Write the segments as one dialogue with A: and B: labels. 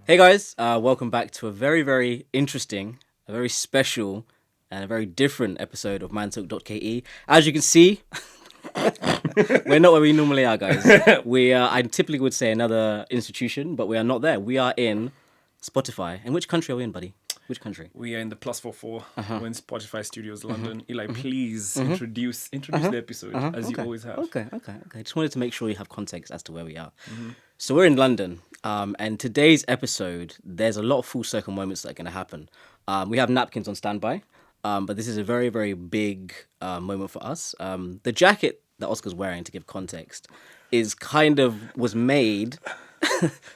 A: Hey guys, welcome back to a very, very interesting, a very special, and a very different episode of Mantalk.ke. As you can see, we're not where we normally are, guys. I typically would say another institution, but we are not there. We are in Spotify. And which country are we in, buddy? Which country?
B: We are in the +44. We're in Spotify Studios, London. Eli, please introduce the episode as you always have.
A: Okay. Just wanted to make sure you have context as to where we are. So we're in London, and today's episode, there's a lot of full circle moments that are going to happen. We have napkins on standby, but this is a very, very big moment for us. The jacket that Oscar's wearing, to give context, was made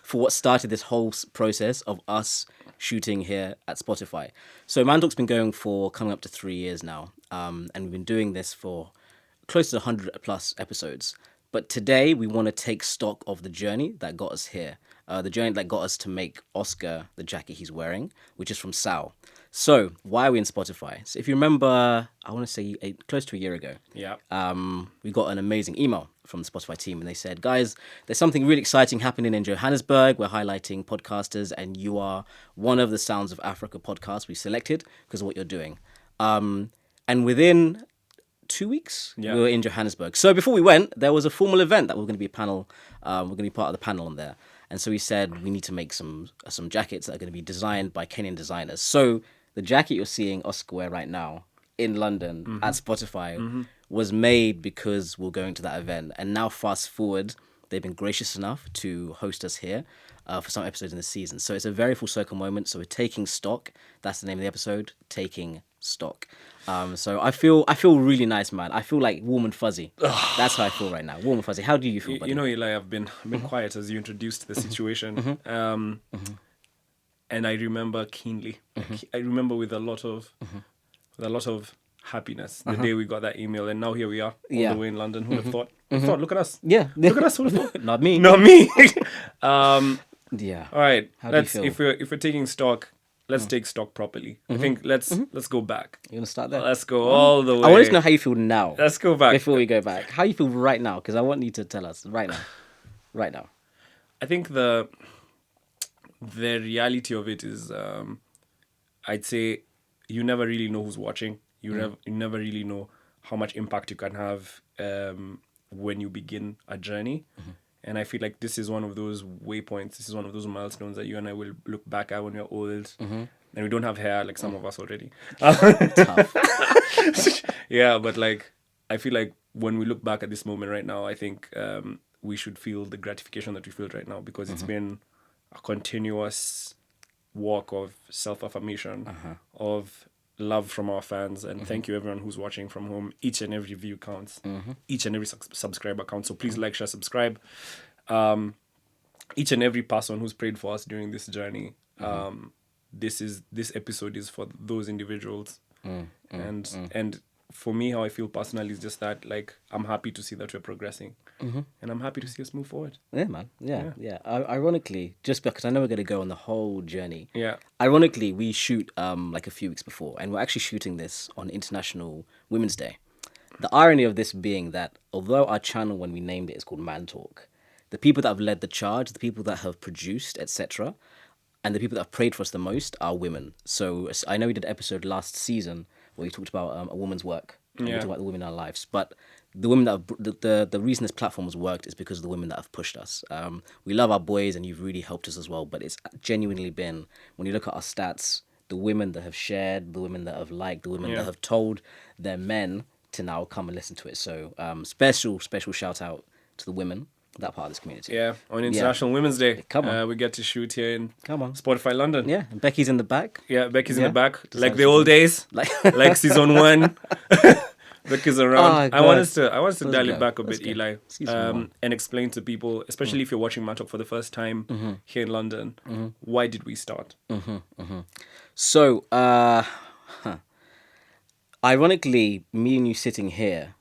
A: for what started this whole process of us shooting here at Spotify. So Mantalk's been going for coming up to 3 years now, and we've been doing this for close to 100 plus episodes. But today we want to take stock of the journey that got us here, the journey that got us to make Oscar the jacket he's wearing, which is from Sal. So why are we in Spotify? So if you remember, I want to say close to a year ago, we got an amazing email from the Spotify team, and they said, guys, there's something really exciting happening in Johannesburg. We're highlighting podcasters, and you are one of the Sounds of Africa podcasts we selected because of what you're doing. And within 2 weeks, we were in Johannesburg. So before we went, there was a formal event that we're going to be we're going to be part of the panel on there. And so we said we need to make some jackets that are going to be designed by Kenyan designers. So the jacket you're seeing Oscar wear right now in London at Spotify was made because we're going to that event. And now fast forward, they've been gracious enough to host us here for some episodes in the season. So it's a very full circle moment. So we're taking stock. That's the name of the episode, Taking Stock. So I feel really nice, man. I feel like warm and fuzzy. That's how I feel right now. Warm and fuzzy. How do you feel, buddy?
B: You know, Eli, I've been quiet as you introduced the situation. And I remember keenly. I remember with a lot of happiness the day we got that email, and now here we are, all the way in London. Who'd have thought? Look at us.
A: Yeah.
B: Look at us. Who'd have thought?
A: Not me.
B: Not me.
A: Yeah.
B: All right.
A: How do you feel?
B: If we're taking stock, let's take stock properly. I think let's go back.
A: You want to start there?
B: Let's go all the way.
A: I want to know how you feel now.
B: Let's go back
A: before we go back. How you feel right now? Because I want you to tell us right now. Right now.
B: I think the reality of it is, I'd say, you never really know who's watching. You never really know how much impact you can have when you begin a journey. And I feel like this is one of those waypoints. This is one of those milestones that you and I will look back at when we're old. And we don't have hair like some of us already.
A: Tough.
B: Yeah, but like, I feel like when we look back at this moment right now, I think we should feel the gratification that we feel right now, because it's been a continuous walk of self-affirmation, of love from our fans, and thank you everyone who's watching from home. Each and every view counts. Each and every subscriber counts. So please like, share, subscribe. Each and every person who's prayed for us during this journey. This episode is for those individuals. And for me, how I feel personally is just that, like, I'm happy to see that we're progressing, and I'm happy to see us move forward.
A: Yeah, man. Yeah. Ironically, just because I know we're going to go on the whole journey.
B: Yeah.
A: Ironically, we shoot like a few weeks before, and we're actually shooting this on International Women's Day. The irony of this being that although our channel, when we named it, is called Mantalk, the people that have led the charge, the people that have produced, etc., and the people that have prayed for us the most are women. So I know we did an episode last season where we talked about a woman's work. And we talked about the women in our lives. But the women that have, the reason this platform has worked is because of the women that have pushed us. We love our boys, and you've really helped us as well. But it's genuinely been, when you look at our stats, the women that have shared, the women that have liked, the women that have told their men to now come and listen to it. So special shout out to the women, that part of this community.
B: Yeah, on International Women's Day.
A: Come on.
B: We get to shoot here in
A: Spotify
B: London.
A: Yeah, and Becky's in the back.
B: Yeah, Becky's in the back. Like the old days. Like season 1. Becky's around. I want us to dial it back a bit, Eli. And explain to people, especially if you're watching Mantalk for the first time here in London, why did we start?
A: So, ironically, me and you sitting here,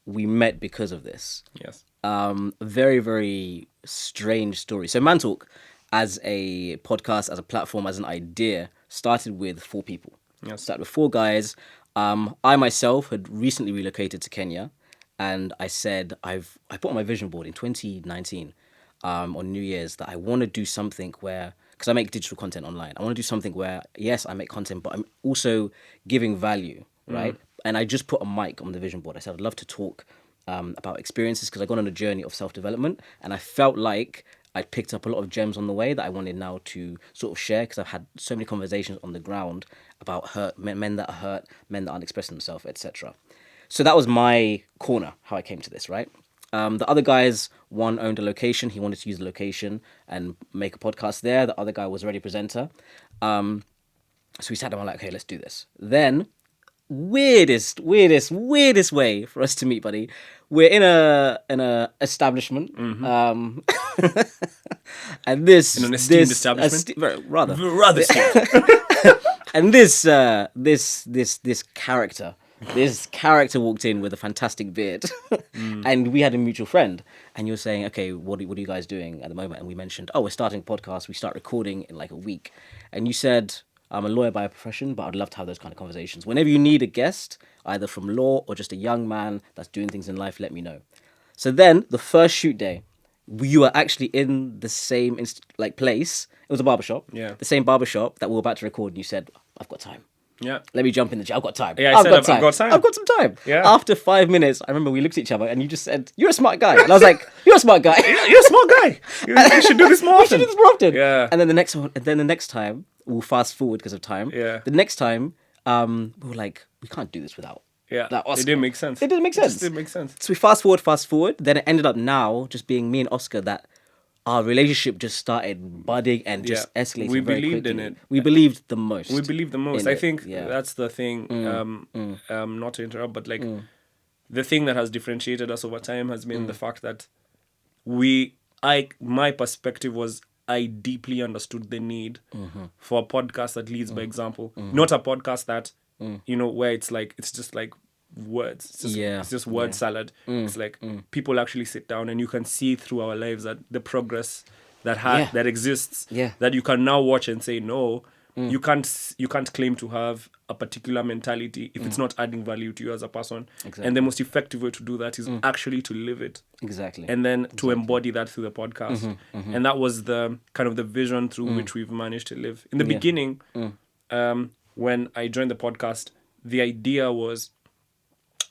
A: we met because of this.
B: Yes.
A: Very, very strange story. So Mantalk, as a podcast, as a platform, as an idea, started with 4 people.
B: Yes.
A: Started with 4 guys. I myself had recently relocated to Kenya, and I said I put on my vision board in 2019 on New Year's that I want to do something where, because I make digital content online. I want to do something where, yes, I make content, but I'm also giving value, right? And I just put a mic on the vision board. I said I'd love to talk about experiences because I got on a journey of self-development, and I felt like I'd picked up a lot of gems on the way that I wanted now to sort of share, because I've had so many conversations on the ground about men that are hurt, men that aren't expressing themselves, etc. So that was my corner, how I came to this, right? The other guys, one owned a location. He wanted to use the location and make a podcast there. The other guy was already a presenter. So we sat down, like, okay, let's do this. Then, weirdest way for us to meet, buddy. We're in a establishment. And this...
B: In an esteemed establishment?
A: Rather.
B: Rather esteemed.
A: And this character... This character walked in with a fantastic beard, and we had a mutual friend. And you were saying, okay, what are you guys doing at the moment? And we mentioned, oh, we're starting a podcast. We start recording in like a week. And you said, I'm a lawyer by profession, but I'd love to have those kind of conversations. Whenever you need a guest, either from law or just a young man that's doing things in life, let me know. So then the first shoot day, you were actually in the same place. It was a barbershop.
B: Yeah.
A: The same barbershop that we were about to record. And you said, I've got time.
B: Yeah.
A: Let me jump in the gym. I've got time.
B: Yeah, I've got time.
A: I've got some time.
B: Yeah.
A: After 5 minutes, I remember we looked at each other and you just said, you're a smart guy. And I was like, you're a smart guy.
B: You're a smart guy. You should do this more often. Yeah.
A: And then the next time, we'll fast forward because of time.
B: Yeah.
A: The next time, we were like, we can't do this without.
B: Yeah.
A: That Oscar.
B: It didn't make sense.
A: It didn't make sense.
B: It just didn't make sense.
A: So we fast forward. Then it ended up now just being me and Oscar that our relationship just started budding and just escalating.
B: We
A: very
B: believed
A: quickly.
B: in it.
A: We believed the most.
B: I think that's the thing. Not to interrupt, but like the thing that has differentiated us over time has been the fact that my perspective was I deeply understood the need for a podcast that leads by example, not a podcast that where it's just like words. It's just word salad. It's like people actually sit down and you can see through our lives that the progress that exists. That you can now watch and say no. You can't claim to have a particular mentality if it's not adding value to you as a person.
A: Exactly.
B: And the most effective way to do that is actually to live it.
A: Exactly.
B: And then to embody that through the podcast. And that was the kind of the vision through which we've managed to live. In the beginning, when I joined the podcast, the idea was,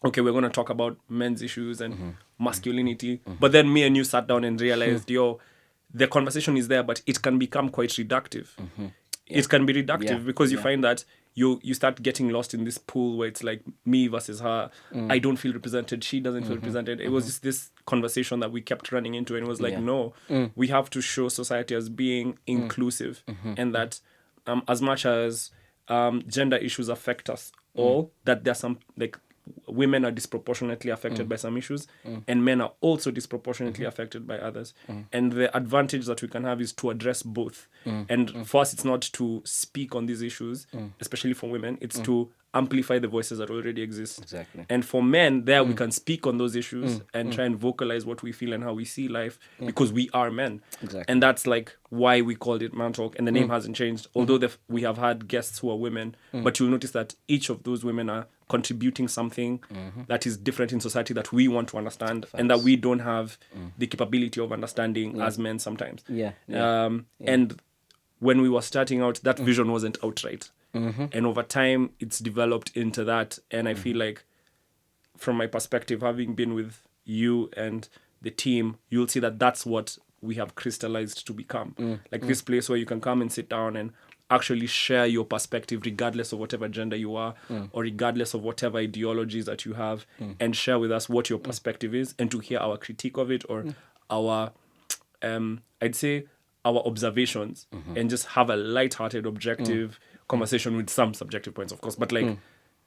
B: okay, we're going to talk about men's issues and masculinity. But then me and you sat down and realized, the conversation is there, but it can become quite reductive. It can be reductive because you find that you start getting lost in this pool where it's like me versus her. I don't feel represented. She doesn't feel represented. It was just this conversation that we kept running into, and it was like, no, we have to show society as being inclusive, and that as much as gender issues affect us all, that there's some like women are disproportionately affected by some issues and men are also disproportionately affected by others. And the advantage that we can have is to address both. And for us, it's not to speak on these issues, especially for women, it's to amplify the voices that already exist.
A: Exactly.
B: And for men, we can speak on those issues and try and vocalize what we feel and how we see life because we are men.
A: Exactly.
B: And that's like why we called it Mantalk, and the name hasn't changed, although we have had guests who are women, but you'll notice that each of those women are contributing something that is different in society that we want to understand and that we don't have the capability of understanding as men sometimes. And when we were starting out, that vision wasn't outright. And over time, it's developed into that. And I feel like, from my perspective, having been with you and the team, you'll see that that's what we have crystallized to become. This place where you can come and sit down and actually share your perspective regardless of whatever gender you are or regardless of whatever ideologies that you have, and share with us what your perspective is, and to hear our critique of it or our, I'd say, our observations, and just have a light-hearted, objective conversation with some subjective points, of course. But like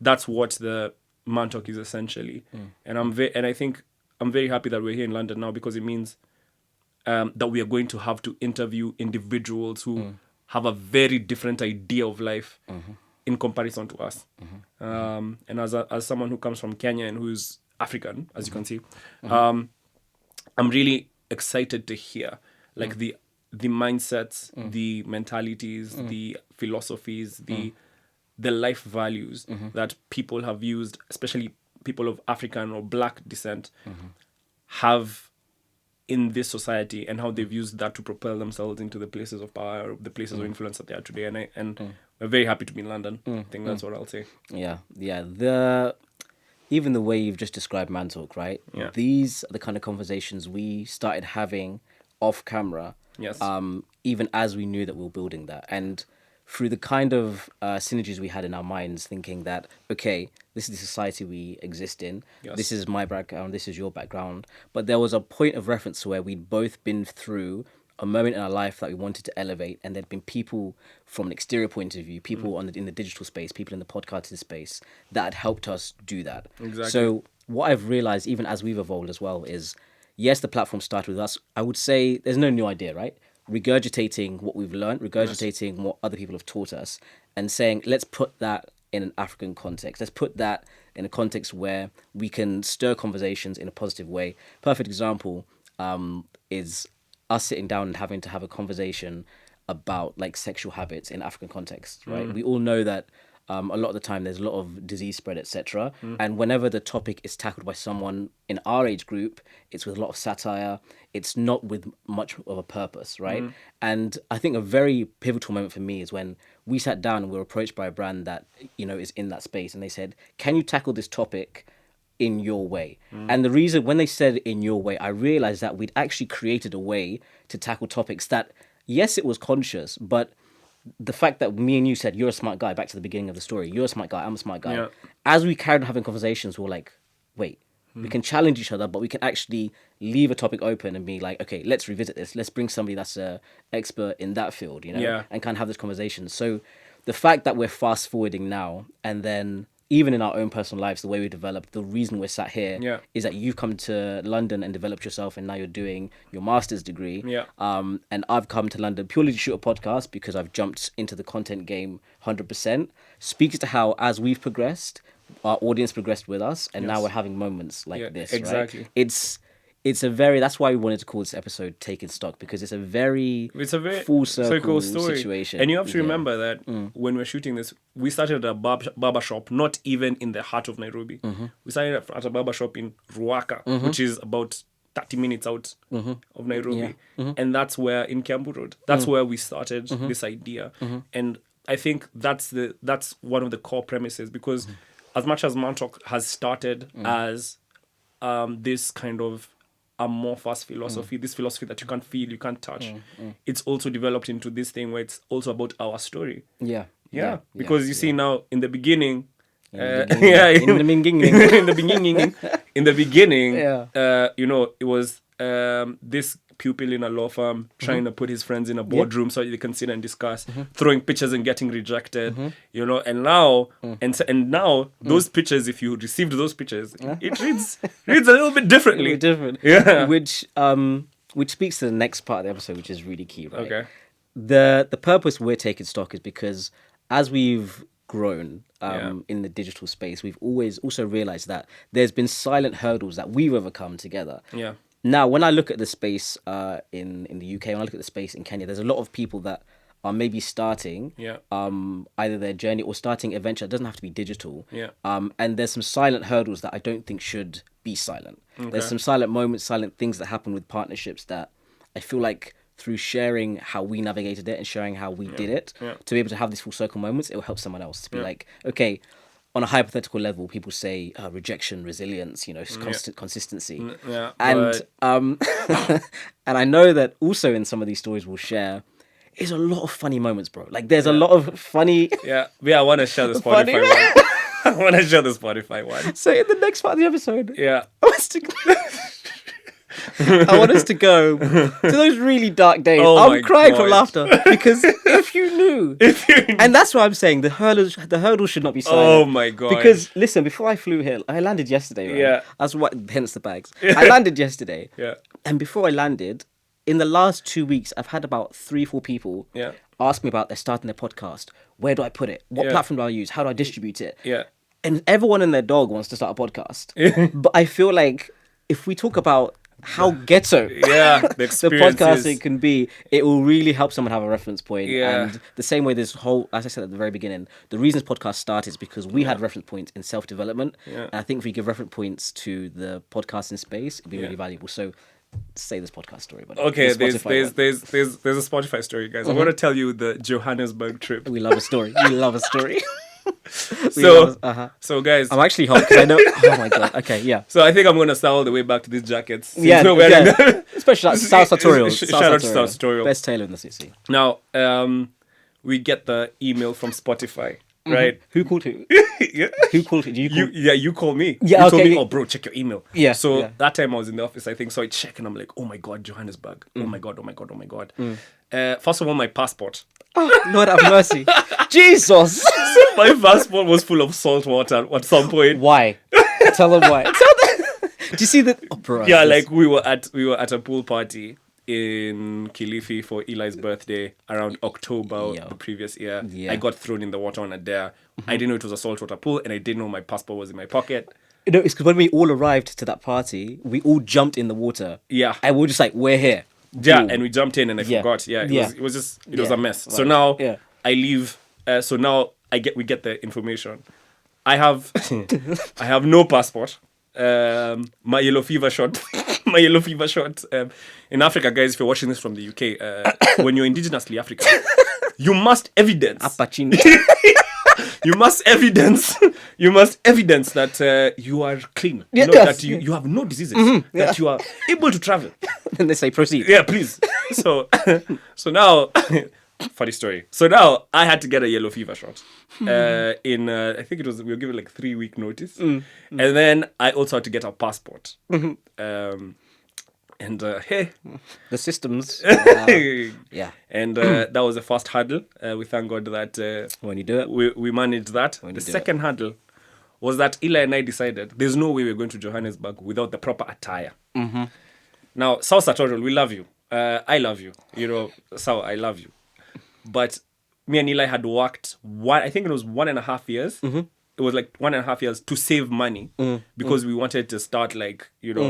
B: that's what the Mantalk is essentially. And I think I'm very happy that we're here in London now, because it means that we are going to have to interview individuals who have a very different idea of life in comparison to us. And as someone who comes from Kenya and who's African, as you can see, I'm really excited to hear like the mindsets, the mentalities, the philosophies, the life values that people have used, especially people of African or Black descent, have in this society and how they've used that to propel themselves into the places of power, the places of influence that they are today. And we're very happy to be in London. I think that's what I'll say.
A: Yeah. Even the way you've just described Mantalk, right?
B: Yeah.
A: These are the kind of conversations we started having off camera.
B: Yes.
A: Even as we knew that we were building that, and through the kind of synergies we had in our minds, thinking that, okay, this is the society we exist in.
B: Yes.
A: This is my background. This is your background. But there was a point of reference where we'd both been through a moment in our life that we wanted to elevate, and there'd been people from an exterior point of view, people in the digital space, people in the podcasting space that had helped us do that.
B: Exactly.
A: So what I've realized, even as we've evolved as well, is yes, the platform started with us. I would say there's no new idea, right? Regurgitating what we've learned, regurgitating what other people have taught us, and saying, let's put that in an African context. Let's put that in a context where we can stir conversations in a positive way. Perfect example is us sitting down and having to have a conversation about like sexual habits in African context, right? We all know that a lot of the time there's a lot of disease spread, etc. And whenever the topic is tackled by someone in our age group, it's with a lot of satire. It's not with much of a purpose, right? And I think a very pivotal moment for me is when we sat down and we were approached by a brand that, you know, is in that space, and they said, can you tackle this topic in your way? And the reason, when they said in your way, I realized that we'd actually created a way to tackle topics that, yes, it was conscious, but the fact that me and you said, you're a smart guy, back to the beginning of the story, you're a smart guy, I'm a smart guy.
B: Yeah.
A: As we carried on having conversations, we were like, wait, we can challenge each other, but we can actually leave a topic open and be like, okay, let's revisit this. Let's bring somebody that's an expert in that field, you know,
B: Yeah.
A: and kind of have this conversation. So the fact that we're fast forwarding now, and then even in our own personal lives, the way we developed, the reason we're sat here is that you've come to London and developed yourself, and now you're doing your master's degree.
B: Yeah.
A: And I've come to London purely to shoot a podcast because I've jumped into the content game 100%. Speaks to how, as we've progressed, our audience progressed with us, and now we're having moments like this.
B: Exactly.
A: Right? It's a very, that's why we wanted to call this episode Taking Stock, because it's a very full circle situation.
B: And you have to remember that when we're shooting this, we started at a barber shop, not even in the heart of Nairobi. We started at a barber shop in Ruaka, which is about 30 minutes out of Nairobi. And that's where, in Kiambu Road, that's where we started this idea. And I think that's one of the core premises, because as much as Mantalk has started as this kind of amorphous philosophy, this philosophy that you can't feel, you can't touch, it's also developed into this thing where it's also about our story. Because you see now, in the beginning, in the beginning, you know, it was this pupil in a law firm trying to put his friends in a boardroom so they can sit and discuss, throwing pictures and getting rejected, you know, and now and now those pictures, if you received those pictures, it reads a little bit differently.
A: Which speaks to the next part of the episode, which is really key, right?
B: Okay.
A: The purpose we're taking stock is because as we've grown in the digital space, we've always also realized that there's been silent hurdles that we've overcome together. Now, when I look at the space in the UK, when I look at the space in Kenya, there's a lot of people that are maybe starting either their journey or starting a venture. It doesn't have to be digital. And there's some silent hurdles that I don't think should be silent. There's some silent moments, silent things that happen with partnerships that I feel like, through sharing how we navigated it and sharing how we did it, to be able to have these full circle moments, it will help someone else to be like, okay, on a hypothetical level, people say rejection, resilience, you know, consistency. And and I know that also in some of these stories we'll share is a lot of funny moments, bro. Like there's a lot of funny.
B: I want to share the Spotify one. I want to share the Spotify one.
A: So in the next part of the episode, I want us to go to those really dark days. I'm crying from laughter because if you knew, and that's why I'm saying the hurdles should not be silent.
B: Oh my god!
A: Because listen, before I flew here, I landed yesterday. Right? That's what, hence the bags. I landed yesterday. And before I landed, in the last 2 weeks, I've had about 3-4 people ask me about their starting their podcast. Where do I put it? What platform do I use? How do I distribute it? And everyone and their dog wants to start a podcast. But I feel like if we talk about how ghetto the podcasting can be, it will really help someone have a reference point. And the same way this whole, as I said at the very beginning, the reason this podcast started is because we had reference points in self-development. And I think if we give reference points to the podcasting space, it'd be really valuable. So say this podcast story. But
B: Okay,
A: the Spotify one.
B: there's a Spotify story, guys. I'm gonna tell you the Johannesburg trip.
A: We love a story. We love a story.
B: So guys,
A: I'm actually hot because I know. Oh my god. Okay, yeah.
B: so I think I'm gonna start all the way back to these jackets. Since
A: Yeah,
B: we're wearing
A: yeah.
B: them.
A: Especially like South Sartorial.
B: Shout out to South Sartorial.
A: Best tailor in the city.
B: Now, we get the email from Spotify, right?
A: Who called who?
B: Yeah.
A: Who called who? Do you call?
B: You call me.
A: Yeah,
B: you told
A: okay,
B: me,
A: yeah.
B: oh, bro, check your email.
A: Yeah,
B: So
A: yeah.
B: that time I was in the office, I think. So I check and I'm like, oh my God, Johannesburg. Oh my God, oh my God, oh my God. First of all, my passport.
A: Oh, Lord have mercy. Jesus.
B: My passport was full of salt water at some point.
A: Why? Tell them why. Tell them. Do you see the? Oh, bro,
B: Yeah,
A: this-
B: like we were at a pool party in Kilifi for Eli's birthday around October
A: Yeah.
B: the previous year.
A: Yeah.
B: I got thrown in the water on a dare. I didn't know it was a saltwater pool, and I didn't know my passport was in my pocket.
A: No, it's because when we all arrived to that party, we all jumped in the water.
B: Yeah.
A: And we were just like, we're here.
B: Yeah,
A: Boom.
B: and we jumped in and I
A: Yeah.
B: forgot. Yeah,
A: Yeah.
B: it was just
A: Yeah.
B: a mess. So
A: Right.
B: now
A: Yeah.
B: I leave. So now we get the information. I have no passport. My yellow fever shot. My yellow fever shot. In Africa, guys, if you're watching this from the UK, when you're indigenously African, you must evidence.
A: Apachini.
B: You must evidence. You must evidence that you are clean.
A: Yeah,
B: No,
A: yes.
B: that you have no diseases. That you are able to travel.
A: Then they say proceed.
B: Yeah, please. So now, funny story. So now I had to get a yellow fever shot. I think we were given like 3-week notice, and then I also had to get a passport. Hey,
A: The systems. Yeah.
B: and that was the first hurdle. We thank God that
A: When you do it.
B: we managed that. The
A: do
B: second hurdle was that Eli and I decided there's no way we're going to Johannesburg without the proper attire. Now, South Sartorial, we love you. I love you. You know, South, I love you. But me and Eli had worked I think it was 1.5 years. It was like 1.5 years to save money because we wanted to start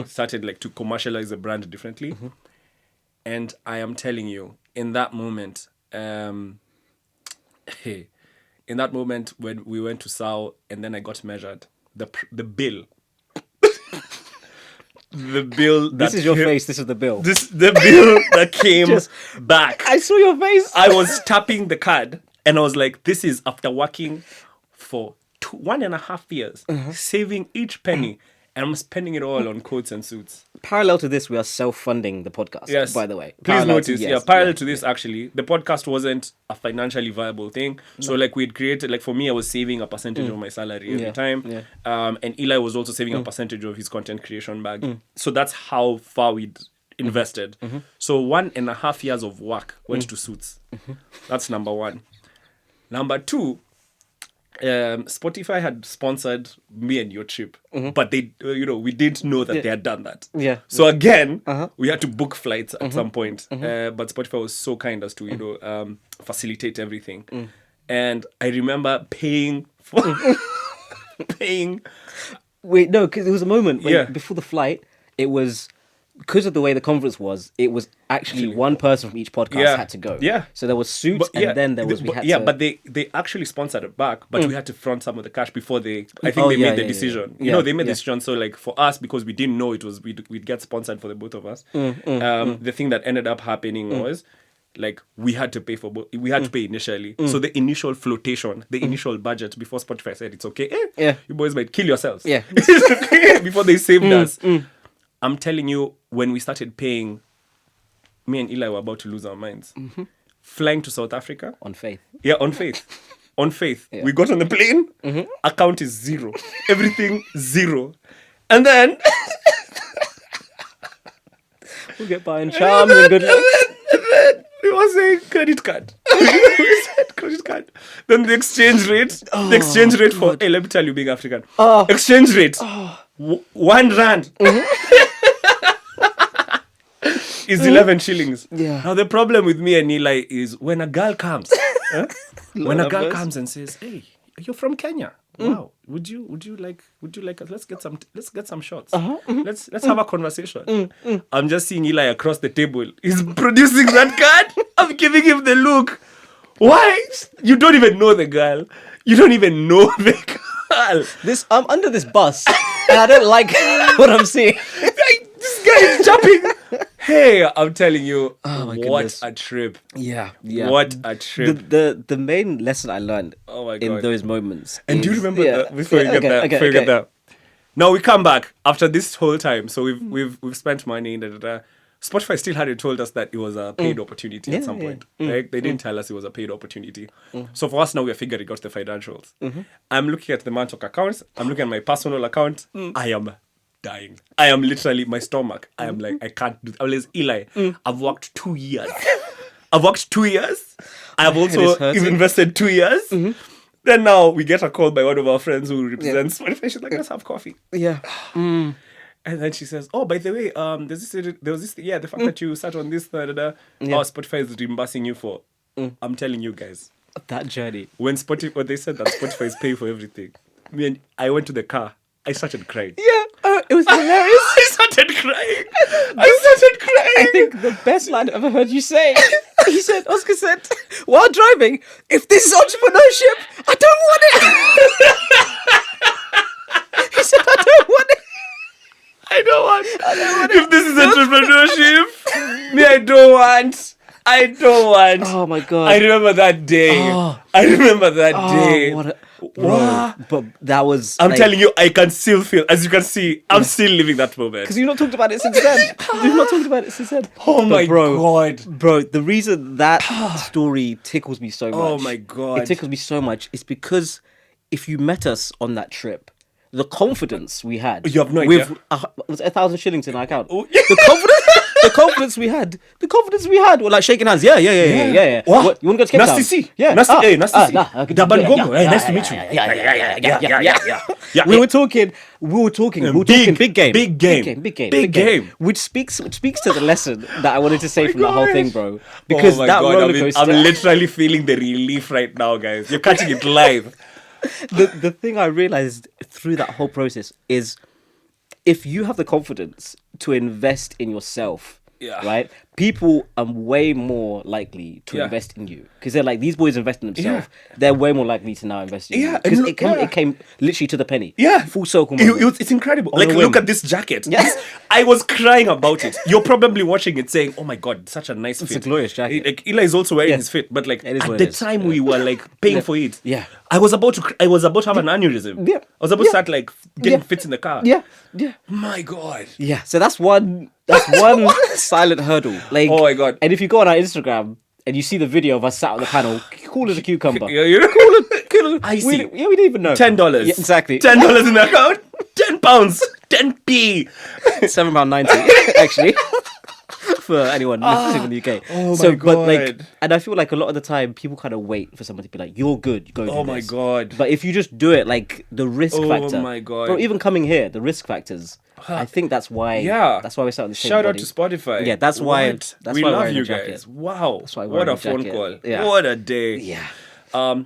B: started like to commercialize the brand differently. And I am telling you, in that moment, when we went to Sao and then I got measured, the bill. The bill that
A: This is your
B: came-
A: face. This is the bill.
B: the bill that came back.
A: I saw your face.
B: I was tapping the card and I was like, this is after working for 1.5 years, saving each penny, and I'm spending it all on coats and suits.
A: Parallel to this, we are self-funding the podcast.
B: Yes.
A: By the way.
B: Please
A: Parallel
B: notice,
A: to- yes,
B: parallel to this, actually, the podcast wasn't a financially viable thing. So, like, we'd created, like, for me, I was saving a percentage of my salary every time.
A: Yeah.
B: And Eli was also saving a percentage of his content creation bag. So that's how far we'd invested. So 1.5 years of work went to suits. That's number one. Number two, Spotify had sponsored me and your trip, but they, we didn't know that they had done that.
A: Yeah.
B: So again, we had to book flights at some point, but Spotify was so kind as to, facilitate everything. And I remember paying for paying.
A: Wait, no, because there was a moment when,
B: Yeah.
A: before the flight, it was, because of the way the conference was, it was actually one person from each podcast had to go.
B: Yeah.
A: So there was suits, and then there was,
B: but they actually sponsored it back, but we had to front some of the cash before they made the decision.
A: Yeah.
B: They made the decision. So like for us, because we didn't know it was, we'd get sponsored for the both of us. The thing that ended up happening was, like, we had to pay for both. We had to pay initially. So the initial flotation, the initial budget before Spotify said it's okay. You boys might kill yourselves.
A: Yeah.
B: Before they saved us. I'm telling you, when we started paying, me and Eli were about to lose our minds. Flying to South Africa.
A: On faith.
B: Yeah, on faith. On faith. We got on the plane. Account is 0. Everything 0. And then
A: We'll get buying charms and good luck.
B: we were saying credit card. We said credit card. Then the exchange rate. The exchange rate for, hey, let me tell you, being African. Exchange rate. 1 rand. Is 11 shillings.
A: Yeah.
B: Now the problem with me and Eli is when a girl comes, when a girl comes and says, "Hey, you're from Kenya. Wow. Would you like us? Let's get some shots. Let's have a conversation." I'm just seeing Eli across the table. He's producing that card. I'm giving him the look. Why? You don't even know the girl. You don't even know the girl.
A: I'm under this bus, and I don't like what I'm seeing.
B: This guy is jumping Hey, I'm telling you,
A: Oh my
B: what
A: goodness.
B: a trip.
A: Yeah, yeah.
B: What a trip.
A: The main lesson I learned
B: Oh my
A: in
B: God.
A: those moments.
B: And do you
A: is-
B: remember
A: yeah,
B: before
A: yeah,
B: you get
A: okay,
B: that?
A: okay,
B: Before you get
A: okay.
B: that. Now we come back after this whole time. So we've spent money. Da, da, da. Spotify still hadn't told us that it was a paid opportunity at
A: Yeah,
B: some
A: yeah.
B: point. Right? They didn't tell us it was a paid opportunity. So for us now, we're figuring out the financials. I'm looking at the Mantalk accounts. I'm looking at my personal account. I am dying. I am literally my stomach. I am like, I can't do. I was Eli. I've worked 2 years. I've worked 2 years. I have
A: is
B: also
A: hurting.
B: invested 2 years. Then now we get a call by one of our friends who represents Spotify. She's like, let's have coffee.
A: Yeah.
B: And then she says, "Oh, by the way, there was this, yeah, the fact that you sat on this,
A: Yeah.
B: oh, Spotify is reimbursing you for." I'm telling you guys,
A: That journey.
B: when they said that Spotify is paying for everything, I went to the car, I started crying.
A: Yeah, it was hilarious.
B: I started crying. I started crying.
A: I think the best line I've ever heard you say. Oscar said, while driving, if this is entrepreneurship, I don't want it. He said, I don't want it.
B: I don't want. If this is entrepreneurship, me, I don't want. I don't want.
A: Oh my God.
B: I remember that day.
A: Oh.
B: I remember that day.
A: What a,
B: Wow.
A: But that was.
B: I'm telling you, I can still feel, as you can see, I'm still living that moment.
A: Because you've not talked about it since then. You've not talked about it since then.
B: Oh my
A: bro,
B: God.
A: Bro, the reason that story tickles me so much.
B: Oh my God.
A: It tickles me so much is because if you met us on that trip, the confidence we had.
B: You have no idea.
A: With was 1,000 shillings in our account.
B: Oh.
A: The confidence we had. We're like shaking hands. Yeah.
B: What?
A: You want to go to Cape Town?
B: Nasty C.
A: Yeah.
B: Nasty C. Daban Gongo. Hey, nice to meet you.
A: Yeah. We were talking big game.
B: Big game.
A: Which speaks to the lesson that I wanted to say from that whole
B: God.
A: thing, bro. Because
B: Oh my
A: that
B: God,
A: roller coaster.
B: I'm literally feeling the relief right now, guys. You're catching it live.
A: The thing I realized through that whole process is if you have the confidence to invest in yourself,
B: Yeah.
A: right? People are way more likely to
B: Yeah.
A: invest in you because they're like, these boys invest in themselves.
B: Yeah.
A: They're way more likely to now invest in you.
B: Yeah,
A: Because
B: and
A: it came literally to the penny.
B: Yeah.
A: Full circle.
B: It's incredible. Like,
A: a
B: look
A: whim.
B: at this jacket.
A: Yeah.
B: I was crying about it. You're probably watching it saying, oh my God, such a nice fit.
A: It's a glorious jacket.
B: Like, Eli is also wearing
A: Yeah.
B: his fit, but like
A: It is
B: at
A: what
B: the
A: it is.
B: time we were like paying for it.
A: Yeah.
B: I was about to have an aneurysm.
A: Yeah.
B: I was about to
A: Yeah.
B: start like getting
A: Yeah.
B: fits in the car.
A: Yeah.
B: My God.
A: Yeah. So that's one silent hurdle. Like,
B: Oh my God.
A: And if you go on our Instagram and you see the video of us sat on the panel, cool as a cucumber.
B: Yeah, you know?
A: Cool as,
B: I
A: we
B: see.
A: didn't even know.
B: $10.
A: Yeah, exactly.
B: $10 in the account. £10. 10p.
A: £7.90 actually. For anyone listening in the UK.
B: Oh my
A: But like,
B: God.
A: and I feel like a lot of the time people kind of wait for someone to be like, "You're good, go do
B: Oh my
A: this."
B: God.
A: But if you just do it, like the risk
B: Oh
A: factor.
B: my God.
A: Bro, even coming here, the risk factors. I think that's why.
B: Yeah.
A: That's why we started the same
B: Shout out
A: body.
B: to Spotify.
A: Yeah, that's why.
B: What?
A: That's
B: we
A: why
B: love
A: we're wearing
B: you
A: a jacket.
B: guys. Wow.
A: why we're
B: What a
A: wearing a
B: phone
A: jacket.
B: call.
A: Yeah.
B: What a day.
A: Yeah.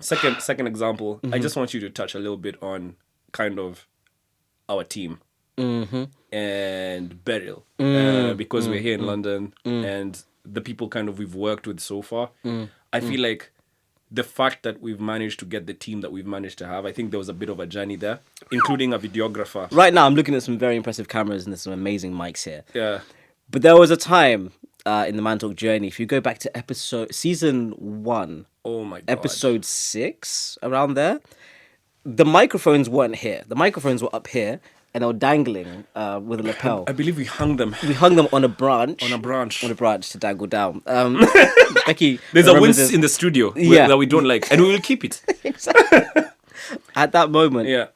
B: Second example. I just want you to touch a little bit on kind of our team and Beryl because we're here in London and the people kind of we've worked with so far. I feel like the fact that we've managed to get the team that we've managed to have, I think there was a bit of a journey there, including a videographer.
A: Right now, I'm looking at some very impressive cameras and there's some amazing mics here.
B: Yeah.
A: But there was a time in the Mantalk journey, if you go back to season 1,
B: Oh my God.
A: episode 6, around there, the microphones weren't here. The microphones were up here and they were dangling with a lapel.
B: I believe we hung them.
A: We hung them on a branch.
B: On a branch.
A: To dangle down. Becky,
B: There's a
A: remembers
B: wince in the studio
A: Yeah.
B: that we don't like, and we will keep it.
A: At that moment,
B: Yeah.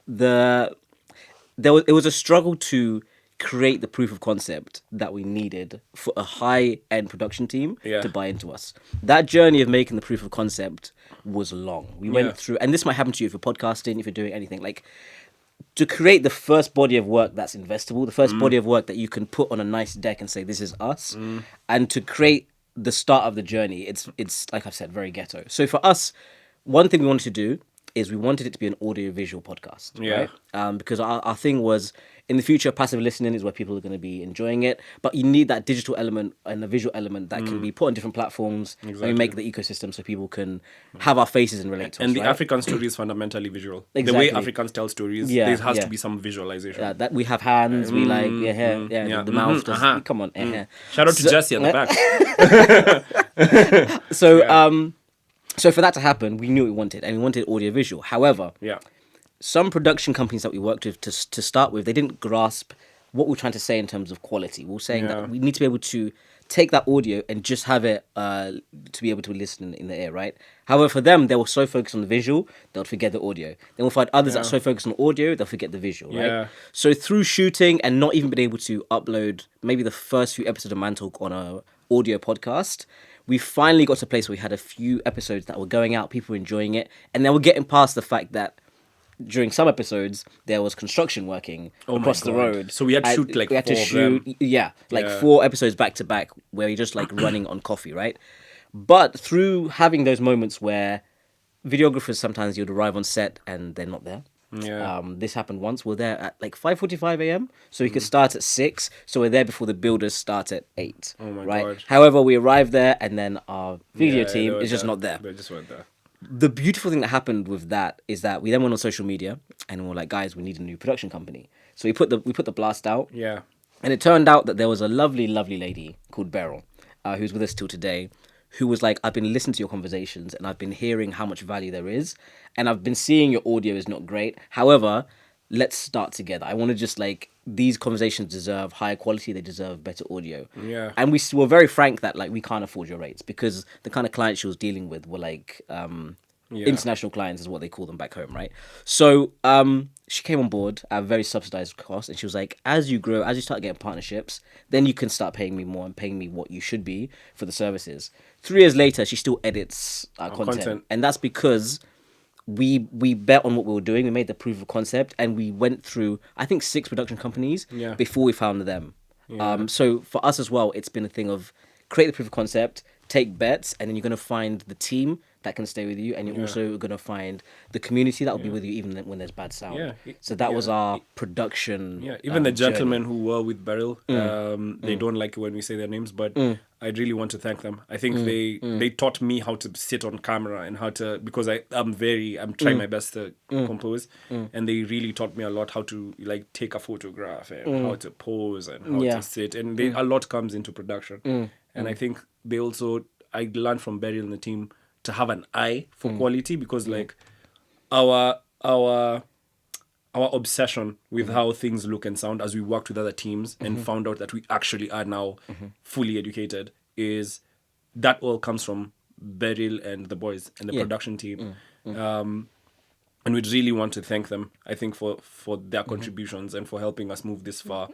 A: it was a struggle to create the proof of concept that we needed for a high-end production team
B: Yeah.
A: to buy into us. That journey of making the proof of concept was long. We
B: Yeah.
A: went through, and this might happen to you if you're podcasting, if you're doing anything, like to create the first body of work that's investable, the first body of work that you can put on a nice deck and say, this is us, and to create the start of the journey, it's like I've said, very ghetto. So for us, one thing we wanted to do is we wanted it to be an audio-visual podcast,
B: Yeah.
A: right? Because our thing was, in the future, passive listening is where people are going to be enjoying it, but you need that digital element and the visual element that can be put on different platforms, and we make the ecosystem so people can have our faces and relate to us,
B: And the
A: right?
B: African story is fundamentally visual. The
A: Exactly.
B: way Africans tell stories,
A: Yeah,
B: there has
A: yeah.
B: to be some visualization.
A: That we have hands, we like, hair, the mouth does, come on,
B: Shout out to Jesse at the back.
A: So, so for that to happen, we knew what we wanted, and we wanted audio visual. However,
B: Yeah.
A: some production companies that we worked with to start with, they didn't grasp what we're trying to say in terms of quality. We were saying
B: Yeah.
A: that we need to be able to take that audio and just have it to be able to listen in the ear, right? However, for them, they were so focused on the visual, they'll forget the audio. Then we'll find others that are so focused on audio, they'll forget the visual, right?
B: Yeah.
A: So through shooting and not even being able to upload maybe the first few episodes of Mantalk on a audio podcast, we finally got to a place where we had a few episodes that were going out, people were enjoying it, and then we're getting past the fact that during some episodes there was construction working across the
B: God.
A: road.
B: So we had to shoot, like, 4 of them.
A: Like
B: Yeah.
A: 4 episodes back to back where you're just like running on coffee, right? But through having those moments where videographers, sometimes you'd arrive on set and they're not there.
B: Yeah.
A: This happened once. We're there at like 5:45 a.m. So we could start at 6. So we're there before the builders start at 8.
B: Oh my
A: right?
B: God.
A: However, we arrived there and then our video
B: Yeah,
A: team
B: they
A: is just
B: were
A: not there.
B: They just weren't there.
A: The beautiful thing that happened with that is that we then went on social media and we're like, guys, we need a new production company. So we put the blast out,
B: Yeah.
A: and it turned out that there was a lovely, lovely lady called Beryl, who's with us till today, who was like, I've been listening to your conversations and I've been hearing how much value there is, and I've been seeing your audio is not great. However, let's start together. I want to just like, these conversations deserve higher quality, they deserve better audio.
B: Yeah.
A: And we were very frank that like we can't afford your rates, because the kind of clients she was dealing with were like international clients is what they call them back home, right? So she came on board at a very subsidized cost, and she was like, as you grow, as you start getting partnerships, then you can start paying me more and paying me what you should be for the services. 3 years later, she still edits our content, and that's because we bet on what we were doing. We made the proof of concept, and we went through, I think, 6 production companies before we found them. So for us as well, it's been a thing of create the proof of concept, take bets, and then you're going to find the team that can stay with you, and you're also going to find the community that will be with you even when there's bad sound. So that was our production.
B: Even the gentlemen who were with Beryl, they don't like it when we say their names, but I really want to thank them. I think they taught me how to sit on camera and how to, because I'm trying my best to compose, and they really taught me a lot how to like take a photograph and how to pose and how to sit, and a lot comes into production. And I think I learned from Beryl and the team to have an eye for quality, because like our obsession with how things look and sound as we worked with other teams and found out that we actually are now fully educated, is that all comes from Beryl and the boys and the production team. And we'd really want to thank them, I think, for their contributions and for helping us move this far.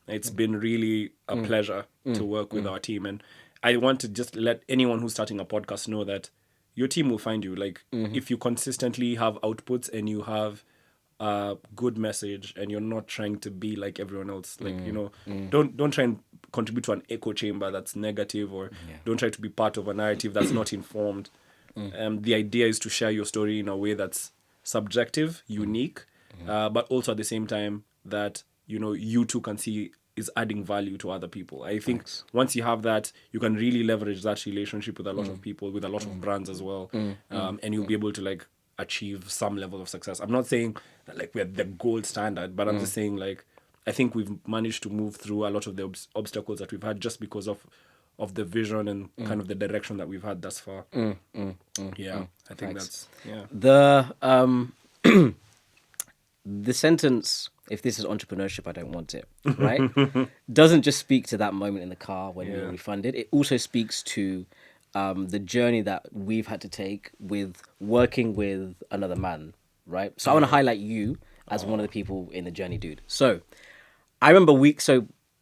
B: It's been really a pleasure to work with our team. And I want to just let anyone who's starting a podcast know that your team will find you. Like, if you consistently have outputs and you have a good message and you're not trying to be like everyone else, like, don't try and contribute to an echo chamber that's negative, or don't try to be part of a narrative that's not informed. The idea is to share your story in a way that's subjective, unique, but also at the same time that, you too can see is adding value to other people. I think once you have that, you can really leverage that relationship with a lot of people, with a lot of brands as well, and you'll be able to like achieve some level of success. I'm not saying that like we're the gold standard, but I'm just saying like I think we've managed to move through a lot of the obstacles that we've had just because of the vision and kind of the direction that we've had thus far. I think that's
A: the sentence, if this is entrepreneurship, I don't want it, right? Doesn't just speak to that moment in the car when we were refunded. It also speaks to the journey that we've had to take with working with another man, right? So I want to highlight you as one of the people in the journey, dude. So I remember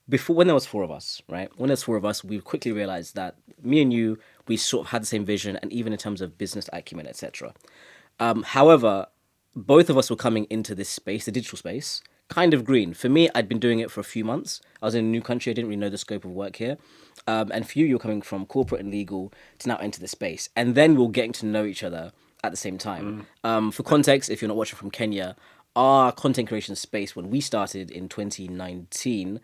A: before, when there was 4 of us, right? When there's 4 of us, we quickly realized that me and you, we sort of had the same vision, and even in terms of business acumen, etc. However, both of us were coming into this space, the digital space, kind of green. For me, I'd been doing it for a few months. I was in a new country. I didn't really know the scope of work here. And for you, you're coming from corporate and legal to now enter the space. And then we're getting to know each other at the same time. For context, if you're not watching from Kenya, our content creation space, when we started in 2019,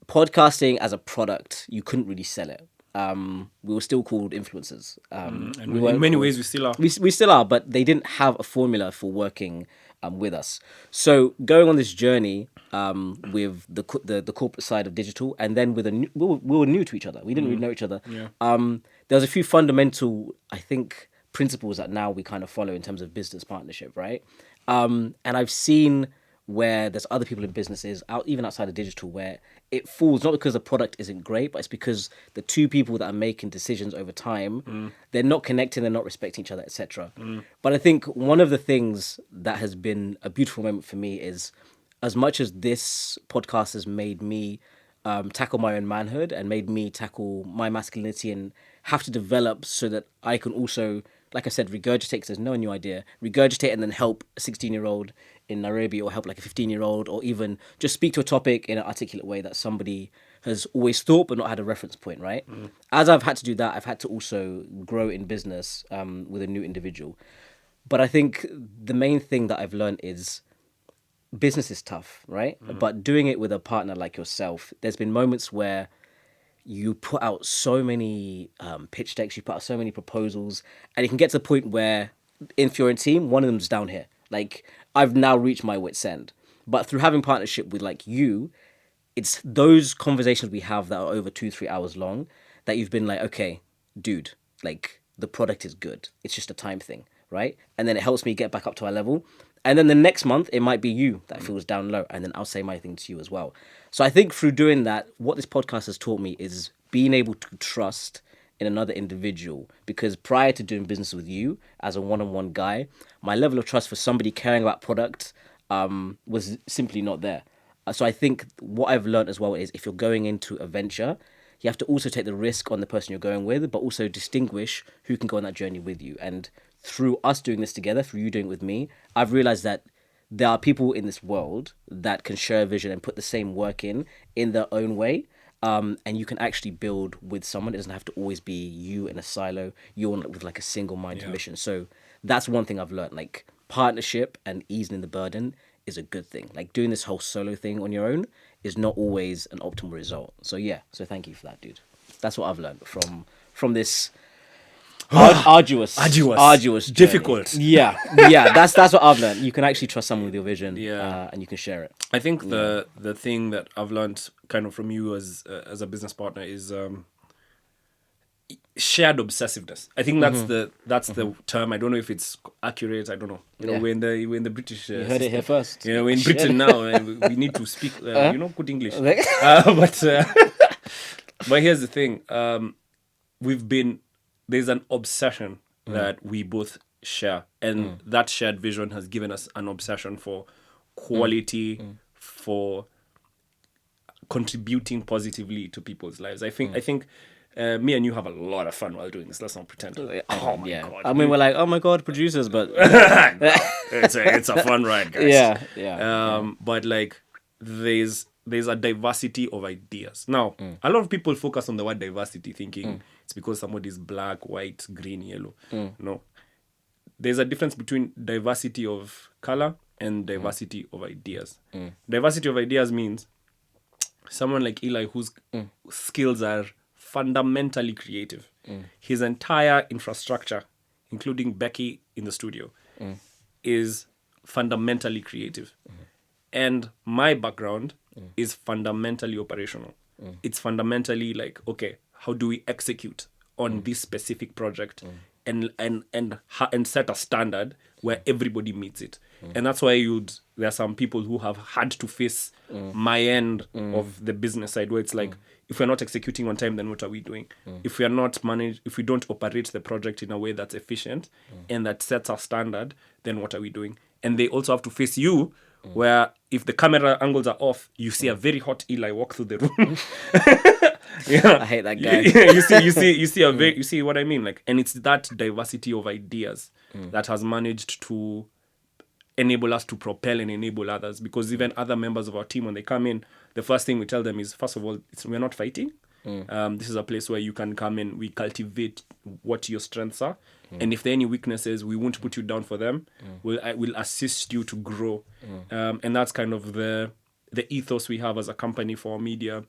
A: podcasting as a product, you couldn't really sell it. We were still called influencers.
B: And
A: We
B: in
A: weren't
B: many
A: called-
B: ways, we still are.
A: we still are, but they didn't have a formula for working with us. So going on this journey with the corporate side of digital, and then with we were new to each other. We didn't really know each other.
B: Yeah.
A: There was a few fundamental, I think, principles that now we kind of follow in terms of business partnership, right? And I've seen where there's other people in businesses even outside of digital where it falls not because the product isn't great, but it's because the two people that are making decisions over time, they're not connecting, they're not respecting each other, etc. But I think one of the things that has been a beautiful moment for me is, as much as this podcast has made me tackle my own manhood and made me tackle my masculinity and have to develop so that I can also, like I said, regurgitate, because there's no new idea, regurgitate and then help a 16-year-old in Nairobi, or help like a 15-year-old, or even just speak to a topic in an articulate way that somebody has always thought but not had a reference point, right? As I've had to do that, I've had to also grow in business with a new individual. But I think the main thing that I've learned is business is tough, right? But doing it with a partner like yourself, there's been moments where you put out so many pitch decks, you put out so many proposals, and it can get to the point where, if you're in a team, one of them's down here. Like, I've now reached my wit's end. But through having partnership with like you, it's those conversations we have that are over 2-3 hours long that you've been like, okay, dude, like the product is good. It's just a time thing, right? And then it helps me get back up to our level. And then the next month, it might be you that feels down low. And then I'll say my thing to you as well. So I think through doing that, what this podcast has taught me is being able to trust in another individual. Because prior to doing business with you as a one-on-one guy, my level of trust for somebody caring about product was simply not there. So I think what I've learned as well is, if you're going into a venture, you have to also take the risk on the person you're going with, but also distinguish who can go on that journey with you. And through us doing this together, through you doing it with me, I've realized that there are people in this world that can share a vision and put the same work in their own way. And you can actually build with someone. It doesn't have to always be you in a silo. You're with like a single-minded mission. So that's one thing I've learned. Like, partnership and easing the burden is a good thing. Like, doing this whole solo thing on your own is not always an optimal result. So yeah, so thank you for that, dude. That's what I've learned from this arduous journey.
B: difficult.
A: Yeah, that's what I've learned. You can actually trust someone with your vision, and you can share it.
B: I think the thing that I've learned kind of from you as a business partner is shared obsessiveness. I think that's the term. I don't know if it's accurate. I don't know. You know, we're in the British.
A: You heard it here first.
B: You know, we're in Britain now, and we need to speak. Good English. But here's the thing. There's an obsession that we both share, and that shared vision has given us an obsession for quality, for contributing positively to people's lives. I think me and you have a lot of fun while doing this. Let's not pretend. Oh my god!
A: I mean, we're like, oh my god, producers, but
B: it's a fun ride, guys.
A: Yeah.
B: But like, there's a diversity of ideas. Now, a lot of people focus on the word diversity, thinking it's because somebody's black, white, green, yellow. No, there's a difference between diversity of color and diversity of ideas. Diversity of ideas means someone like Eli, whose skills are fundamentally creative. His entire infrastructure, including Becky in the studio, is fundamentally creative. And my background is fundamentally operational. It's fundamentally like, okay, how do we execute on this specific project and set a standard where everybody meets it. And that's why there are some people who have had to face my end of the business side, where it's like, if we're not executing on time, then what are we doing? If we don't operate the project in a way that's efficient and that sets a standard, then what are we doing? And they also have to face you, where if the camera angles are off, you see a very hot Eli walk through the room.
A: I hate that guy.
B: You see what I mean? Like, and it's that diversity of ideas that has managed to enable us to propel and enable others. Because even other members of our team, when they come in, the first thing we tell them is, first of all, we're not fighting. This is a place where you can come in. We cultivate what your strengths are, and if there are any weaknesses, we won't put you down for them. We'll assist you to grow, and that's kind of the ethos we have as a company for our media.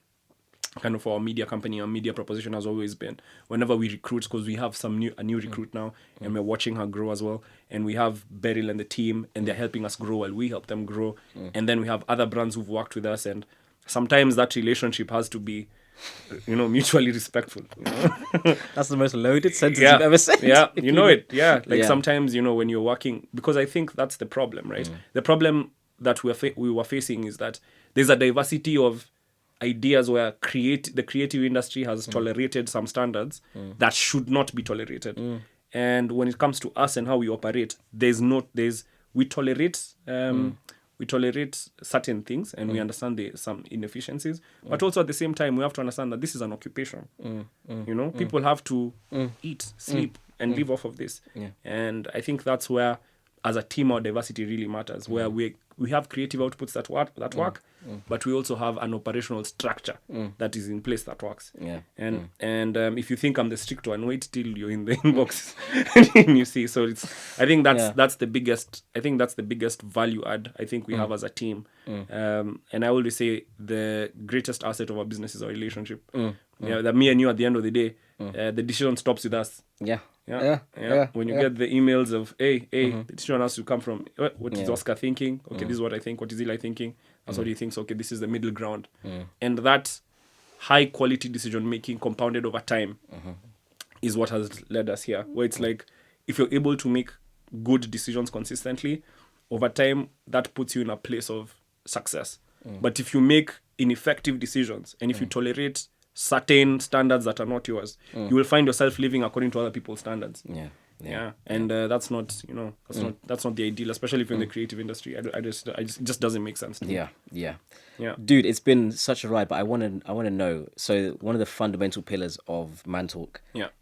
B: Kind of for our media company, our media proposition has always been, whenever we recruit, because we have a new recruit now, and we're watching her grow as well, and we have Beryl and the team, and they're helping us grow while we help them grow, and then we have other brands who've worked with us, and sometimes that relationship has to be, mutually respectful.
A: That's the most loaded sentence you've ever said.
B: Yeah, it. Yeah, like
A: Yeah.
B: sometimes, when you're working, because I think that's the problem, right? The problem that we were facing is that there's a diversity of ideas where the creative industry has tolerated some standards that should not be tolerated. And when it comes to us and how we operate, we tolerate certain things, and we understand some inefficiencies, but also at the same time we have to understand that this is an occupation. People have to eat, sleep, and live off of this. And I think that's where, as a team, our diversity really matters, where we have creative outputs that work, but we also have an operational structure that is in place that works. And if you think I'm the strict one, wait till you're in the inbox and you see. So I think that's the biggest value add I think we have as a team. And I always say the greatest asset of our business is our relationship. That me and you, at the end of the day, the decision stops with us. When you get the emails of, hey, the decision has to come from, what is Oscar thinking? Okay, this is what I think. What is Eli thinking? That's what he thinks. Okay, this is the middle ground. And that high quality decision making compounded over time is what has led us here. Where it's like, if you're able to make good decisions consistently, over time, that puts you in a place of success. But if you make ineffective decisions, and if you tolerate certain standards that are not yours, you will find yourself living according to other people's standards. And that's not that's not the ideal, especially if you're in the creative industry. It just doesn't make sense to me.
A: Yeah. Dude, it's been such a ride, but I want to know. So one of the fundamental pillars of Mantalk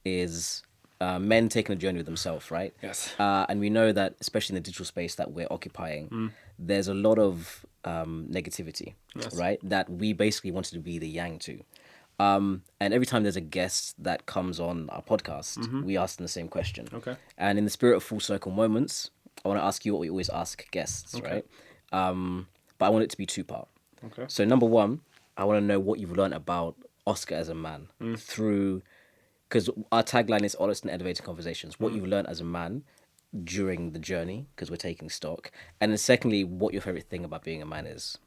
A: is men taking a journey with themselves, right?
B: Yes.
A: And we know that, especially in the digital space that we're occupying, there's a lot of negativity, right? That we basically wanted to be the yang to. And every time there's a guest that comes on our podcast, we ask them the same question.
B: Okay.
A: And in the spirit of full circle moments, I want to ask you what we always ask guests, right? But I want it to be two-part.
B: Okay.
A: So number one, I want to know what you've learned about Oscar as a man through, because our tagline is honest and elevated conversations. What you've learned as a man during the journey, because we're taking stock. And then secondly, what your favorite thing about being a man is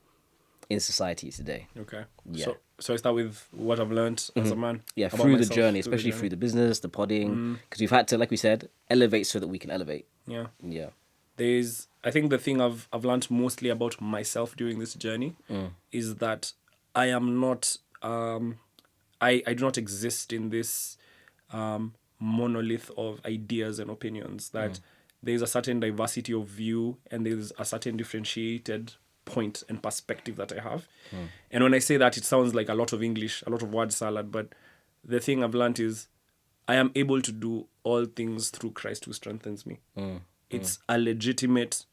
A: in society today.
B: Okay.
A: Yeah.
B: So I start with what I've learned as a man.
A: Yeah,
B: about
A: through the
B: myself,
A: journey, especially through the business, the podding, because we've had to, like we said, elevate so that we can elevate.
B: Yeah.
A: Yeah.
B: I think the thing I've learned mostly about myself during this journey is that I am not I do not exist in this monolith of ideas and opinions, that there's a certain diversity of view and there's a certain differentiated point and perspective that I have. And when I say that, it sounds like a lot of English, a lot of word salad, but the thing I've learned is I am able to do all things through Christ who strengthens me. It's a legitimate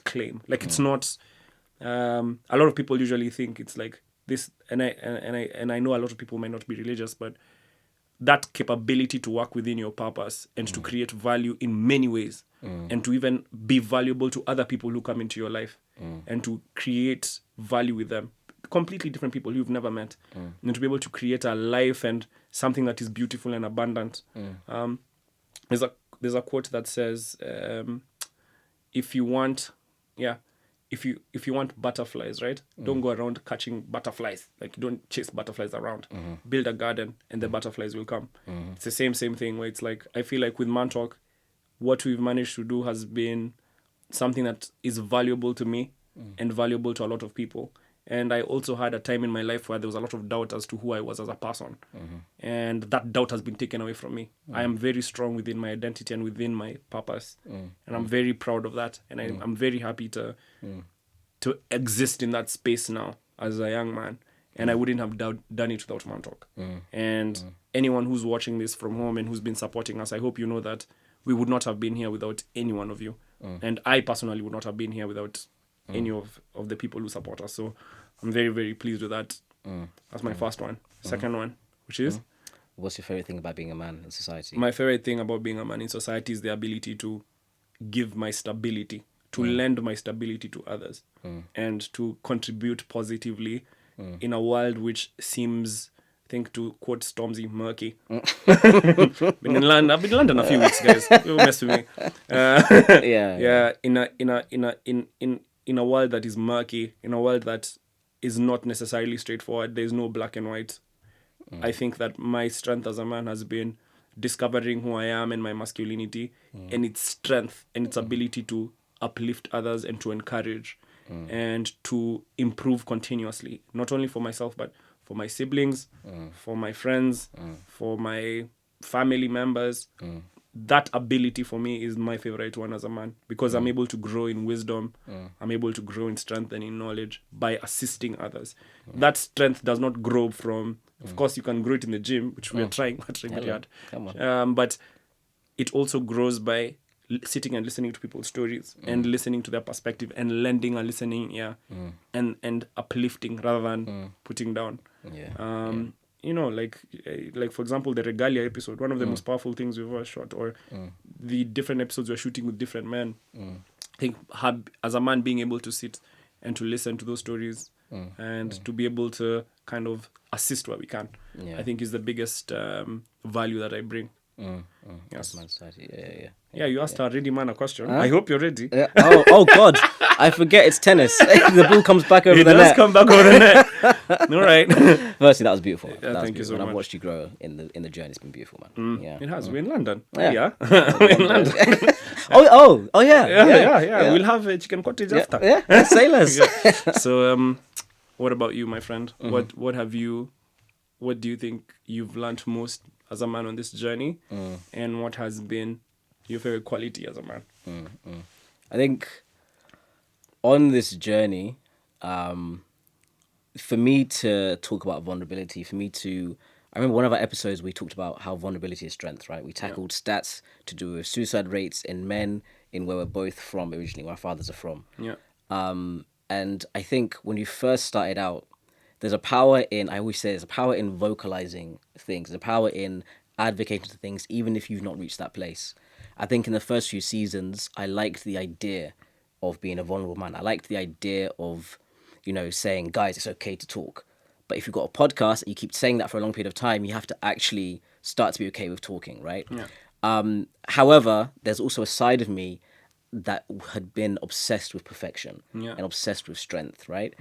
B: claim. Like it's not a lot of people usually think it's like this, and I know a lot of people might not be religious, but that capability to work within your purpose and to create value in many ways, and to even be valuable to other people who come into your life, and to create value with them, completely different people you've never met, and to be able to create a life and something that is beautiful and abundant. There's a quote that says, if you want butterflies, right? Don't go around catching butterflies. Like, don't chase butterflies around. Build a garden and the butterflies will come. It's the same thing where it's like, I feel like with Mantalk, what we've managed to do has been something that is valuable to me and valuable to a lot of people. And I also had a time in my life where there was a lot of doubt as to who I was as a person. And that doubt has been taken away from me. I am very strong within my identity and within my purpose. And I'm very proud of that. And I'm very happy to exist in that space now as a young man. And I wouldn't have done it without Mantalk. And anyone who's watching this from home and who's been supporting us, I hope you know that we would not have been here without any one of you. And I personally would not have been here without any of the people who support us. So I'm very, very pleased with that. That's my first one. Second one, which is
A: What's your favorite thing about being a man in society?
B: my favorite thing about being a man in society is the ability to give my stability, to lend my stability to others, and to contribute positively in a world which seems, I think, to quote Stormzy, murky. Been in London. I've been in London a few weeks, guys. Don't mess with me.
A: Yeah.
B: In a world that is murky, in a world that is not necessarily straightforward, there's no black and white. I think that my strength as a man has been discovering who I am and my masculinity and its strength and its ability to uplift others and to encourage and to improve continuously, not only for myself but for my siblings, for my friends, for my family members. That ability for me is my favorite one as a man, because I'm able to grow in wisdom, I'm able to grow in strength and in knowledge by assisting others. That strength does not grow from, of course you can grow it in the gym, which we're trying really hard.
A: Come on.
B: But it also grows by sitting and listening to people's stories and listening to their perspective and lending a listening ear and uplifting rather than putting down. You know, like for example, the Regalia episode, one of the most powerful things we've ever shot, or the different episodes we're shooting with different men. I think as a man, being able to sit and to listen to those stories and to be able to kind of assist where we can, I think is the biggest value that I bring. Yes. Yeah, you asked a ready man a question. I hope you're ready.
A: Yeah. Oh God! I forget it's tennis. The ball comes back over the net.
B: It does come back over the net. All right.
A: Firstly, that was beautiful.
B: Thank you so much.
A: I've watched you grow in the journey. It's been beautiful, man. Yeah,
B: it has. We're in London.
A: Yeah.
B: We're in London.
A: Yeah.
B: We'll have a chicken cottage after.
A: Yeah, sailors.
B: So, what about you, my friend? What do you think you've learned most as a man on this journey, and what has been your favorite quality as a man?
A: I think on this journey, for me to talk about vulnerability, I remember one of our episodes we talked about how vulnerability is strength, right? We tackled stats to do with suicide rates in men in where we're both from originally, where our fathers are from.
B: Yeah.
A: And I think when you first started out, there's a power in vocalizing things. There's a power in advocating for things, even if you've not reached that place. I think in the first few seasons, I liked the idea of being a vulnerable man. I liked the idea of, saying, guys, it's okay to talk. But if you've got a podcast and you keep saying that for a long period of time, you have to actually start to be okay with talking, right?
B: Yeah.
A: However, there's also a side of me that had been obsessed with perfection and obsessed with strength, right?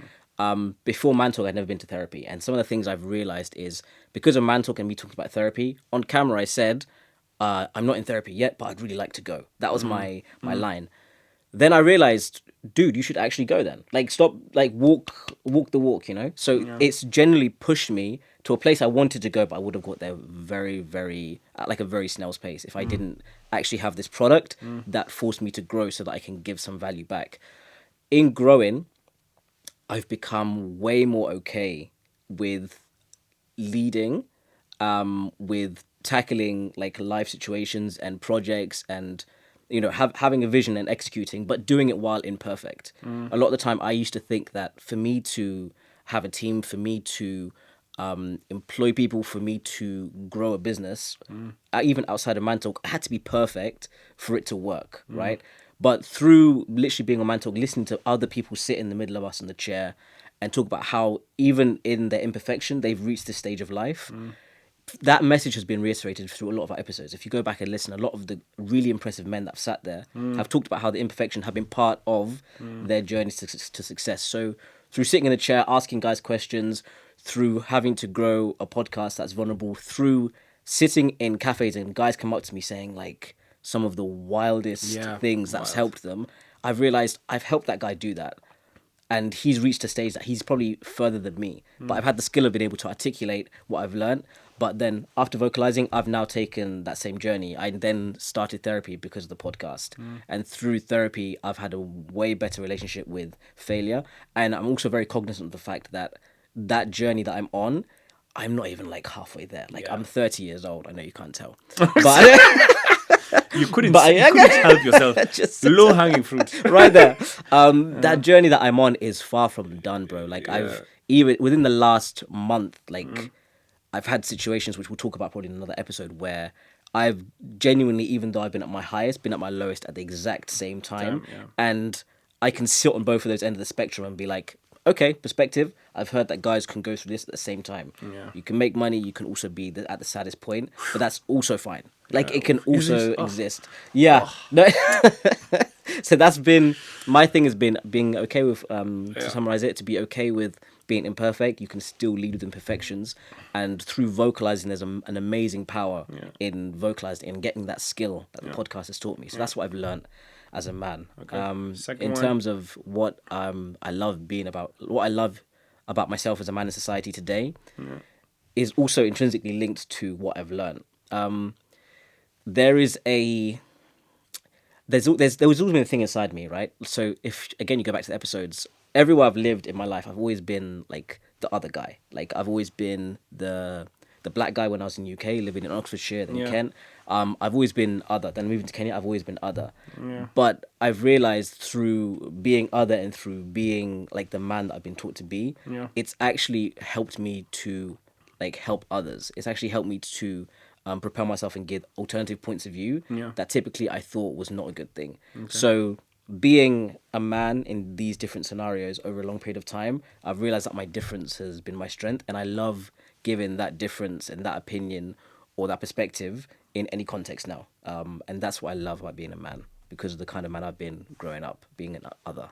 A: Before Mantalk, I'd never been to therapy. And some of the things I've realized is because of Mantalk and me talking about therapy, on camera I said, I'm not in therapy yet, but I'd really like to go. That was my line. Then I realized, dude, you should actually go then. Stop, walk the walk, So it's generally pushed me to a place I wanted to go, but I would have got there very, very, at a very snail's pace if I didn't actually have this product that forced me to grow so that I can give some value back. In growing, I've become way more okay with leading, with tackling life situations and projects and, having a vision and executing, but doing it while imperfect. A lot of the time I used to think that for me to have a team, for me to employ people, for me to grow a business, even outside of Mantalk, I had to be perfect for it to work, right? But through literally being on Mantalk, listening to other people sit in the middle of us in the chair and talk about how even in their imperfection, they've reached this stage of life, that message has been reiterated through a lot of our episodes. If you go back and listen, a lot of the really impressive men that have sat there have talked about how the imperfection have been part of their journey to success. So through sitting in a chair, asking guys questions, through having to grow a podcast that's vulnerable, through sitting in cafes and guys come up to me saying some of the wildest things that's helped them, I've realized I've helped that guy do that. And he's reached a stage that he's probably further than me. But I've had the skill of being able to articulate what I've learned. But then after vocalizing, I've now taken that same journey. I then started therapy because of the podcast. And through therapy, I've had a way better relationship with failure. And I'm also very cognizant of the fact that that journey that I'm on, I'm not even halfway there. I'm 30 years old. I know you can't tell. But
B: You couldn't help yourself. Low hanging fruit.
A: Right there. That journey that I'm on is far from done, bro. I've even within the last month, I've had situations which we'll talk about probably in another episode where I've genuinely, even though I've been at my highest, been at my lowest at the exact same time.
B: Damn, yeah.
A: And I can sit on both of those ends of the spectrum and be like, okay, perspective. I've heard that guys can go through this at the same time.
B: Yeah.
A: You can make money. You can also be at the saddest point, but that's also fine. Like it can also exist. Yeah. No. So that's been my thing. Has been being okay with to summarize it, to be okay with being imperfect. You can still lead with imperfections, and through vocalizing, there's an amazing power in vocalizing and getting that skill that the podcast has taught me. So that's what I've learned as a man. In terms of what I love being about, what I love about myself as a man in society today, is also intrinsically linked to what I've learned. There was always been a thing inside me, right? So if again you go back to the episodes, everywhere I've lived in my life, I've always been like the other guy. Like I've always been the black guy when I was in UK, living in Oxfordshire, then Kent. I've always been other. Then moving to Kenya, I've always been other. But I've realized through being other and through being like the man that I've been taught to be, it's actually helped me to like help others. It's actually helped me to propel myself and give alternative points of view that typically I thought was not a good thing. So being a man in these different scenarios over a long period of time, I've realized that my difference has been my strength, and I love giving that difference and that opinion or that perspective in any context now. And that's what I love about being a man, because of the kind of man I've been growing up, being an other.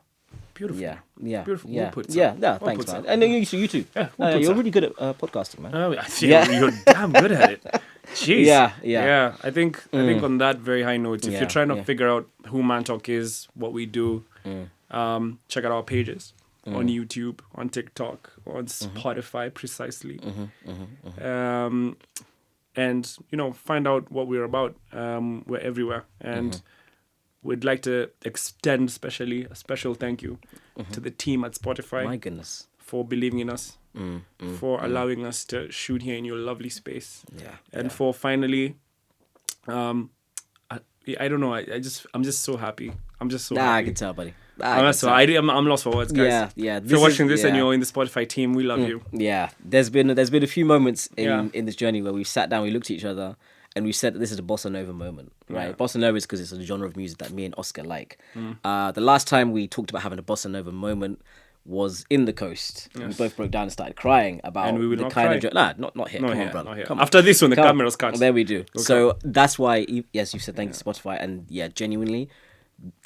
B: Beautiful.
A: Yeah.
B: Beautiful.
A: Yeah.
B: We'll put
A: Yeah.
B: some.
A: Yeah.
B: We'll
A: Thanks,
B: put
A: man.
B: some.
A: And you too. You're really good at podcasting, man.
B: Oh, you're damn good at it. Jeez.
A: Yeah.
B: I think on that very high note, if you're trying to figure out who Mantalk is, what we do, check out our pages on YouTube, on TikTok, on Spotify, precisely. And find out what we're about. We're everywhere, and we'd like to extend a special thank you to the team at Spotify.
A: My goodness.
B: For believing in us, for allowing us to shoot here in your lovely space, and for finally, I don't know, I'm just so happy. I'm just so happy.
A: I can tell, buddy.
B: I'm lost for words, guys.
A: Yeah.
B: If you're watching this and you're in the Spotify team, we love you.
A: Yeah, there's been a few moments in this journey where we sat down, we looked at each other, and we said that this is a bossa nova moment, right? Bossa nova is because it's a genre of music that me and Oscar like. The last time we talked about having a bossa nova moment was in the coast. We both broke down and started crying about
B: and we would
A: the
B: not
A: kind
B: cry.
A: of not here. Come on, brother.
B: Not here.
A: Come on.
B: After this one, the camera's cut.
A: There we do. So that's why, yes, you said thank you to Spotify, and genuinely,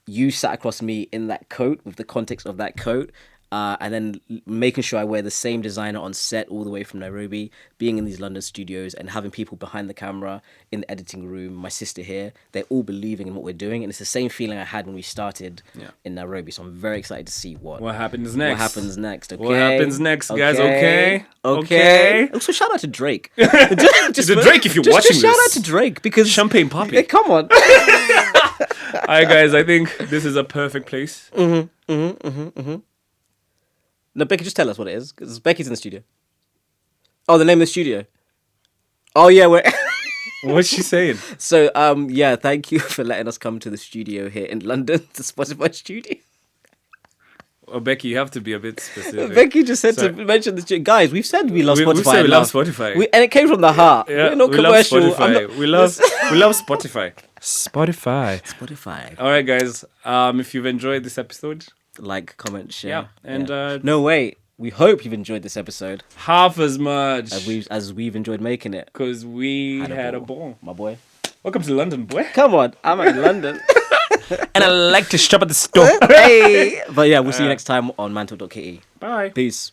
A: you sat across me in that coat with the context of that coat, and then making sure I wear the same designer on set all the way from Nairobi, being in these London studios and having people behind the camera in the editing room, my sister here, they're all believing in what we're doing, and it's the same feeling I had when we started in Nairobi. So I'm very excited to see what
B: happens next.
A: Okay.
B: What happens next, guys? Okay.
A: Also, shout out to Drake.
B: Just Drake, if you're watching this.
A: Shout out to Drake, because
B: Champagne Poppy.
A: Hey, come on.
B: Alright, guys, I think this is a perfect place.
A: No, Becky, just tell us what it is, because Becky's in the studio. Oh, the name of the studio. Oh yeah, we're.
B: What's she saying?
A: So thank you for letting us come to the studio here in London, the Spotify studio.
B: Oh, Becky, you have to be a bit specific.
A: Becky just said to mention the studio. Guys, we've said we love Spotify.
B: We've said we love Spotify.
A: And it came from the heart.
B: Yeah,
A: we're not commercial.
B: Love Spotify. We love Spotify. Spotify. All right, guys. If you've enjoyed this episode,
A: like, comment, share.
B: And
A: no, wait. We hope you've enjoyed this episode
B: half as much
A: as we've enjoyed making it,
B: because we had a ball.
A: My boy.
B: Welcome to London, boy.
A: Come on, I'm in London.
B: And I like to shop at the store.
A: Hey. But yeah, we'll see you next time on mantalk.ke.
B: Bye.
A: Peace.